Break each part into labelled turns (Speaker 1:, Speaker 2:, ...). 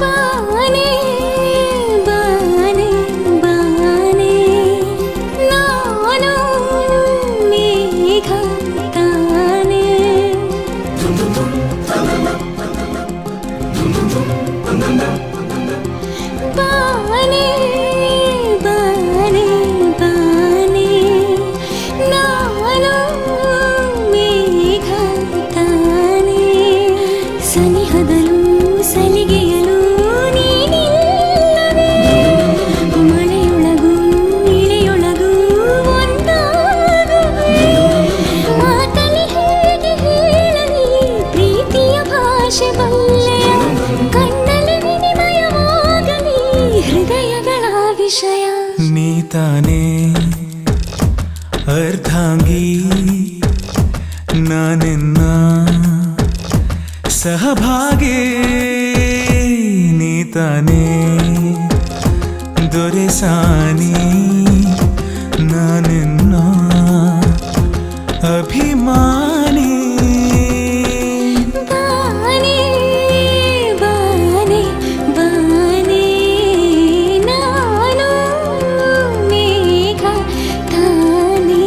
Speaker 1: ಬಾನೆ ಬಾನೆ ಬಾನೆ ನಾನು ಮೇಘ ತಾನೆ ಬಾನೆ ಬಾನೆ ಬಾನೆ ನಾನು ಮೇಘ ತಾನೆ ಸನಿಹದಲು ಸಲಿಗೆಯಲು ನೀನಿಲ್ಲವೇ ಮಳೆಯೊಳಗೂ ಇಳೆಯೊಳಗೂ ಒಂದಾಗುವೆ ಮಾತಲಿ ಹೇಗೆ ಹೇಳಲಿ ಪ್ರೀತಿಯ ಭಾಷೆ ಬಲ್ಲೆ ಕಣ್ಣಲ್ಲಿ ವಿನಿಮಯವಾಗಲಿ ಹೃದಯಗಳ ವಿಷಯ
Speaker 2: ನೀ ತಾನೇ ಅರ್ಧಾಂಗಿ ನಾನೆನ್ನ ಸಹಭಾಗಿ ನೀ ತಾನೇ ದೊರೆಸಾನಿ ನಾನೆನ್ನ ಅಭಿಮಾನಿ
Speaker 1: ಬಾನೆ ಬಾನೆ ಬಾನೆ ನಾನು ಮೇಘ ತಾನೆ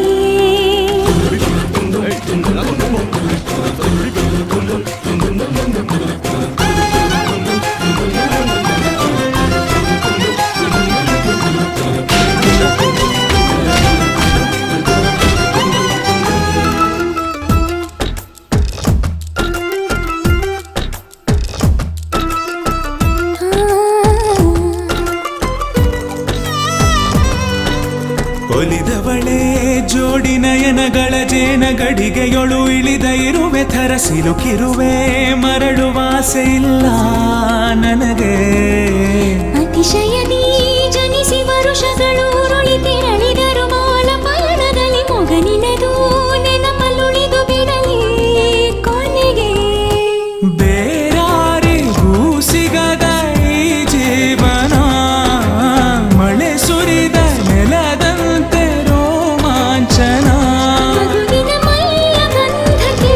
Speaker 2: ಒಲಿದವಳೆ ಜೋಡಿ ನಯನಗಳ ಜೇನ ಗಡಿಗೆಯೊಳು ಇಳಿದ ಇರುವೆ ಥರ ಸಿಲುಕಿರುವೆ ಮರಳುವಾಸೆ ಇಲ್ಲ ನನಗೆ
Speaker 1: ಅತಿಶಯದಿ ಜನಿಸಿ ವರುಷಗಳು ಉರುಳಿ ತೆರಳಿದರು ಮೌನ ಪಯಣದಲ್ಲಿ ಮೊಗನಿನದು ನೆನಪಲುಳಿದು ಬಿಡಲಿ ಕೊನೆಗೆ
Speaker 2: ಬೇರಾರಿಗೂ ಸಿಗದ ಈ ಜೀವನ ಮಳೆ ಸುರಿದ ನೆಲದಂತೆ ರೋಮಾಂಚನ
Speaker 1: ಮಗುವಿನ ಮೈಯ ಗಂಧಕ್ಕೆ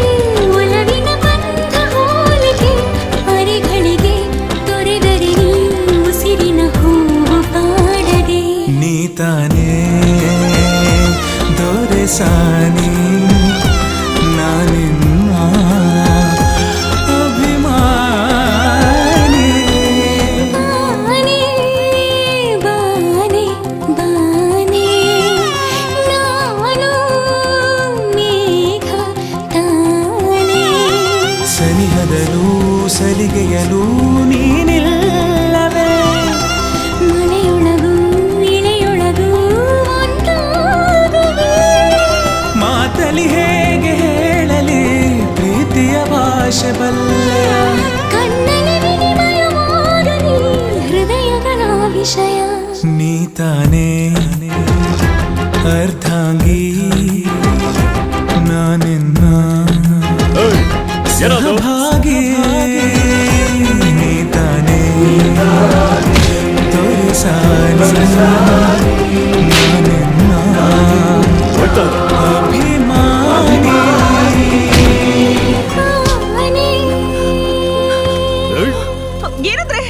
Speaker 1: ಒಲವಿನ ಬಂಧ ಹೋಲಿಕೆ ಅರೆಗಳಿಗೆ ತೊರೆದರೆ ನೀ ಉಸಿರಿನ ಹೂವು ಪಾಡದೆ
Speaker 2: ನೀ ತಾನೇ ದೊರೆಸಾನಿ ನಾನಿನ್ನ ಅಭಿಮಾನಿ
Speaker 1: ಬಾನೆ ಬಾನೆ ಬಾನೆ ನಾನು ಮೇಘ ತಾನೆ
Speaker 2: ಸನಿಹದಲು ಸಲಿಗೆಯಲು ನೀನಿಲ್ಲವೇ
Speaker 1: ಮಳೆಯೊಳಗೂ ಇಳೆಯೊಳಗೂ ಒಂದಾಗುವೆ
Speaker 2: ಮಾತಲಿ ಹೇಗೆ ಹೇಳಲಿ ಪ್ರೀತಿಯ ಭಾಷೆ ಬಲ್ಲೆ
Speaker 1: ಕಣ್ಣಲ್ಲಿ ವಿನಿಮಯವಾಗಲಿ ಹೃದಯಗಳ ವಿಷಯ
Speaker 2: ನೀ ತಾನೇ ಅರ್ಧಾಂಗಿ ನಾನಿನ್ನ ಸಹಭಾಗಿ ನೀ ತಾನೇ ತೋರಿಸಾನಿ ನಾನಿನ್ನ ಅಭಿಮಾನಿ
Speaker 1: ಬಾನೆ
Speaker 3: ಏನಂದ್ರೆ